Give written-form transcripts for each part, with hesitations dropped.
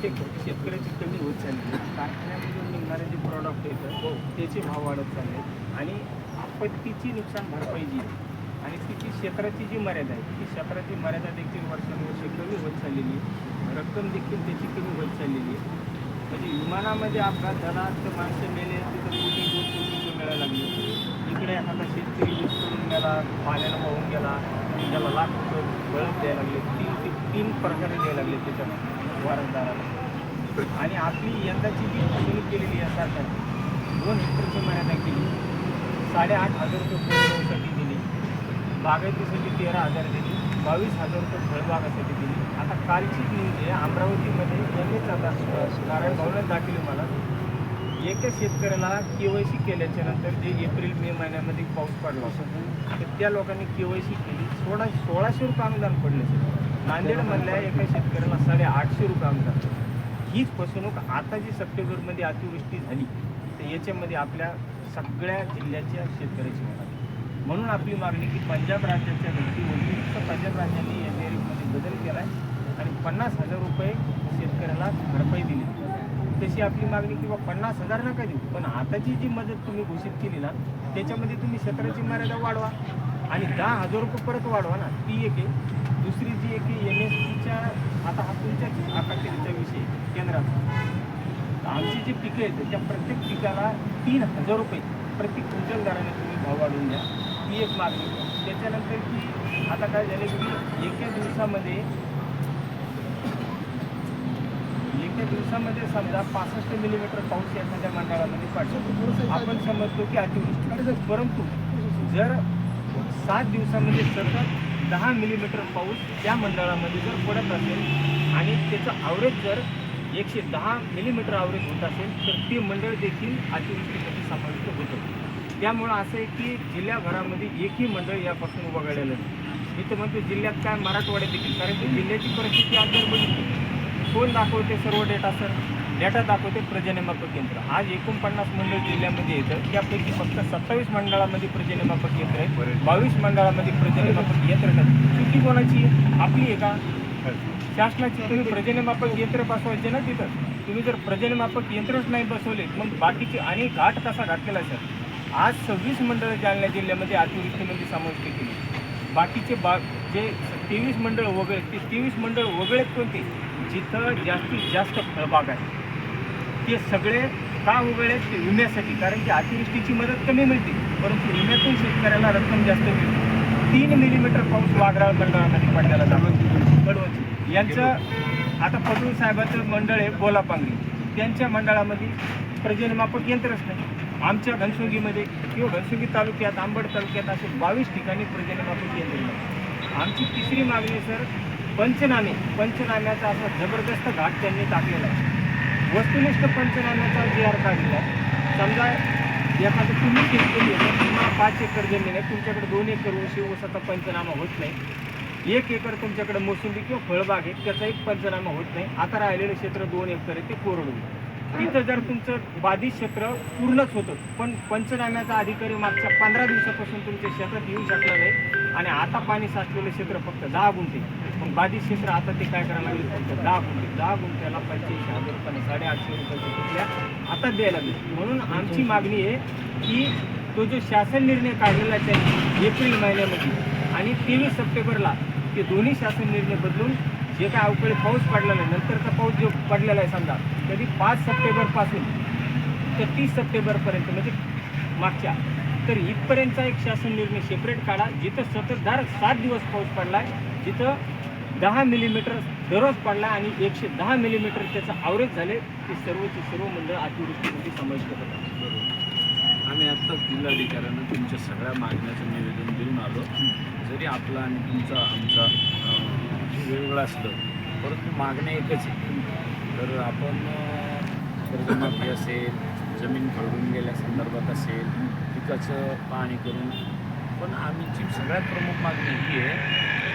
शेतकऱ्याची कमी होत चालली, कारखान्यामधून निघणारे जे प्रॉडक्ट येतं त्याचे भाव वाढत चालले आणि आपत्तीची नुकसान भरपाई जी आहे आणि तिची क्षेत्राची जी मर्यादा आहे ती क्षेत्राची मर्यादा देखील वर्षानुवर्ष कमी होत चाललेली आहे, रक्कम देखील त्याची कमी होत चाललेली आहे. म्हणजे विमानामध्ये अपघात झाला तर माणसं मेले तिथं कोटी 2 कोटी मिळायला लागले. इकडे एखादा शेतकरी विस्कळून गेला, पाण्याला वाहून गेला, त्याला लाख रुपये बळत द्यायला लागले, तीन प्रकारे द्यायला लागले त्याच्या वारसदाराला. आणि आपली यंदाची जी फसवणूक केलेली आहे सरकारने 2 हेक्टरची मर्यादा केली, 8,500 रुपये फळबागासाठी दिली, बागायतीसाठी 13,000 दिली, 22,000 रुपये फळबागासाठी दिली. आता कालचीच न्यूज आहे अमरावतीमध्ये यांनीच आता नारायण भाऊनं दाखवली मला, एका शेतकऱ्याला KYC केल्याच्या नंतर जे एप्रिल मे महिन्यामध्ये पाऊस पडला होता तर त्या लोकांनी KYC केली, 1600 रुपये अनुदान पडले. नांदेडमधल्या एका शेतकऱ्याला 850 रुपये अनुदान. हीच फसवणूक आता जी सप्टेंबरमध्ये अतिवृष्टी झाली तर याच्यामध्ये आपल्या सगळ्या जिल्ह्याच्या शेतकऱ्याची होणार. म्हणून आपली मागणी की पंजाब राज्याच्या धर्तीवरती पंजाब राज्याने NDRFमध्ये बदल केला आहे आणि 50,000 रुपये शेतकऱ्याला भरपाई दिली. तशी आपली मागणी किंवा 50,000 नका देऊ, पण आताची जी मदत तुम्ही घोषित केली ना त्याच्यामध्ये तुम्ही क्षेत्राची मर्यादा वाढवा आणि 10,000 रुपये परत वाढवा ना, ती एक आहे. दुसरी जी एक NSPच्या आता हा तुमच्याच आकाशेचा विषय केंद्राचा, आमची जी पिकं आहेत त्या प्रत्येक पिकाला 3,000 रुपये प्रत्येक क्विंटल दराने तुम्ही भाव वाढवून द्या, ती एक मागणी. त्याच्यानंतर की आता काय झालं की एका दिवसामध्ये समजा 65 मिलीमीटर पाऊस एखाद्या मंडळामध्ये पडतो, आपण समजतो की अतिवृष्टी, परंतु जर 7 दिवसामध्ये सतत 10 मिलीमीटर पाऊस त्या मंडळामध्ये जर पडत असेल आणि त्याचं ॲव्हरेज जर 110 मिलीमीटर ॲव्हरेज होत असेल तर ते मंडळ देखील अतिवृष्टीमध्ये समाविष्ट होतं. त्यामुळं असं आहे की जिल्ह्याभरामध्ये एकही मंडळ यापासून वगळलेलं नाही. मी तर म्हणतो जिल्ह्यात काय मराठवाड्यात देखील, कारण की जिल्ह्याची परिस्थिती आज जर बघितली, कोण दाखवते सर्व डेटा सर, डेटा दाखवते पर्जन्यमापक केंद्र. आज 49 मंडळ जिल्ह्यामध्ये येतं, त्यापैकी फक्त 27 मंडळामध्ये पर्जन्यमापक यंत्र आहे, 22 मंडळामध्ये पर्जन्यमापक यंत्र नाही. चुकी कोणाची आहे? आपली आहे का? शासनाची. तुम्ही पर्जन्यमापक यंत्र बसवायचे ना तिथं, तुम्ही जर पर्जन्यमापक यंत्रच नाही बसवले मग बाकीचे आणि घाट कसा घातलेला आहे सर. आज 26 मंडळं जालना जिल्ह्यामध्ये अतिवृष्टीमध्ये समाविष्ट केली. बाकीचे जे 23 मंडळ वगळे, ते 23 मंडळ वगळेत कोणते? जिथं जास्तीत जास्त फळबाग आहे ते सगळे का वगळे? ते विम्यासाठी, कारण की अतिवृष्टीची मदत कमी मिळते परंतु विम्यातून शेतकऱ्याला रक्कम जास्त मिळते. 3 मिलीमीटर पाऊस वाघराळ मंडळामध्ये पडलेला जातो. यांचं आता फडणवीस साहेबाचं मंडळ आहे बोलापांगरी, त्यांच्या मंडळामध्ये पर्जन्यमापक यंत्रच नाही. आमच्या घनसुंगीमध्ये किंवा घनसुंगी तालुक्यात, आंबड तालुक्यात असे 22 ठिकाणी पर्जन्यमापक यंत्र नाही. आमची तिसरी मागणी सर पंचनाम्याचा असा जबरदस्त घाट त्यांनी टाकलेला आहे. वस्तुनिष्ठ पंचनाम्याचा GR काढलेला आहे. समजा एखादं तुम्ही शेतकरी आहे, तुम्हाला 5 एकर जमीन आहे, तुमच्याकडे 2 एकर ऊसाचा पंचनामा होत नाही, 1 एकर तुमच्याकडे मोसंबी किंवा फळबाग आहे त्याचा एक पंचनामा होत नाही, आता राहिलेलं क्षेत्र 2 एकर आहे ते कोरडं. तिथं जर तुमचं बाधित क्षेत्र पूर्णच होतं पण पंचनाम्याचा अधिकारी मागच्या 15 दिवसापासून तुमच्या शेतात येऊ शकला नाही आणि आता पाणी साचलेलं क्षेत्र फक्त 10 गुंठे, पण बाधित क्षेत्र आता ते काय करायला लागले फक्त 10 गुंठे. 10 गुंठ्याला 85,000 रुपये, 850 रुपयाच्या कुठल्या आता द्यायला लागले. म्हणून आमची मागणी आहे की तो जो शासन निर्णय काढलेला आहे त्यांनी एप्रिल महिन्यामध्ये आणि 23 सप्टेंबरला ते दोन्ही शासन निर्णय बदलून जे काय अवकाळी पाऊस पडलेला आहे, नंतरचा पाऊस जो पडलेला आहे समजा कधी 5 सप्टेंबरपासून तर 30 सप्टेंबरपर्यंत म्हणजे मागच्या, तर इथपर्यंतचा एक शासन निर्णय सेपरेट काढा जिथं सततधार 7 दिवस पाऊस पडला आहे, जिथं 10 मिलीमीटर दररोज पडला आणि 110 मिलीमीटर त्याचं ॲव्हरेज झाले, ते सर्वचे सर्व मंडळ अतिवृष्टीमध्ये समाविष्ट होतात. आम्ही आत्ताच जिल्हाधिकाऱ्यांना तुमच्या सगळ्या मागण्याचं निवेदन देऊन आलो. जरी आपला आणि तुमचा आमचा वेगवेगळं असलं परंतु मागण्या एकच आहे. तर आपण कर्जमाफी असेल, जमीन खरडून गेल्या संदर्भात असेल, पिकाचं पाहणी करून, पण आमची सगळ्यात प्रमुख मागणी ही आहे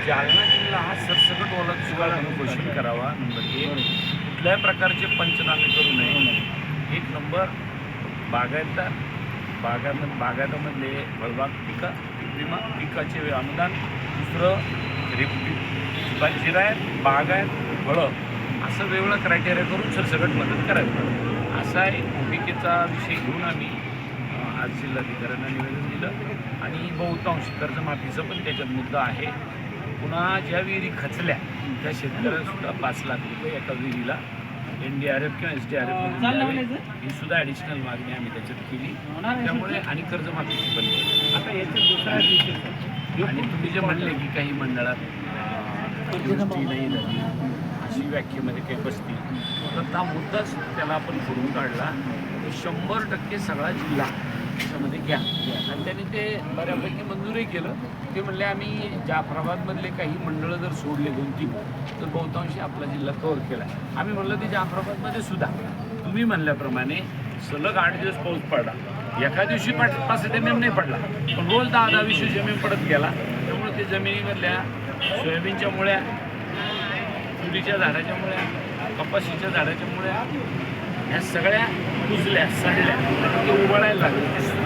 जालना जिल्हा हा सरसकट ओलात सुगाळा म्हणून घोषित करावा. नंबर 1, कुठल्याही प्रकारचे पंचनामे करू नये. 1 नंबर बागायतामधले फळबाग विमा पिकाचे अनुदान. दुसरं जिरायत, बागायत, फळं असं वेगळं क्रायटेरिया करून सरसकट मदत करावी असा एक भूमिकेचा विषय घेऊन आम्ही आज जिल्हाधिकाऱ्यांना निवेदन दिलं आणि बहुतांश कर्जमाफीचं पण त्याच्यात मुद्दा आहे. पुन्हा ज्या विहिरी खचल्या त्या शेतकऱ्यांसुद्धा 5 लाख रुपये एका विहिरीला NDRF किंवा SDRF ही सुद्धा ॲडिशनल मागणी आम्ही त्याच्यात केली. त्यामुळे आणि कर्जमाफीची पण केली. आता याच्यात दुसरा विषय आणि तुम्ही जे म्हणले की काही मंडळात दुरुस्ती नाही झाली अशी व्याख्येमध्ये काही बसतील तर हा मुद्दाच त्याला आपण खोडून काढला. 100% सगळा जिल्हा त्याच्यामध्ये घ्या आणि त्यांनी ते बऱ्यापैकी मंजूरही केलं. ते म्हणले आम्ही जाफराबादमधले काही मंडळं जर सोडले 2-3 तर बहुतांशी आपला जिल्हा कव्हर केला. आम्ही म्हणलं ते जाफराबादमध्ये सुद्धा तुम्ही म्हणल्याप्रमाणे सलग 8 दिवस पाऊस पडला. एका दिवशी 5 सेंटीमीटर नाही पडला पण रोज 10-20 जमीन पडत गेला. त्यामुळे ते जमिनीमधल्या सोयाबीनच्या मुळ्या, तुरीच्या झाडाच्या मुळ्या, कपाशीच्या झाडाच्या मुळ्या ह्या सगळ्या कुजल्या, सडल्या आणि ते उघडायला लागले.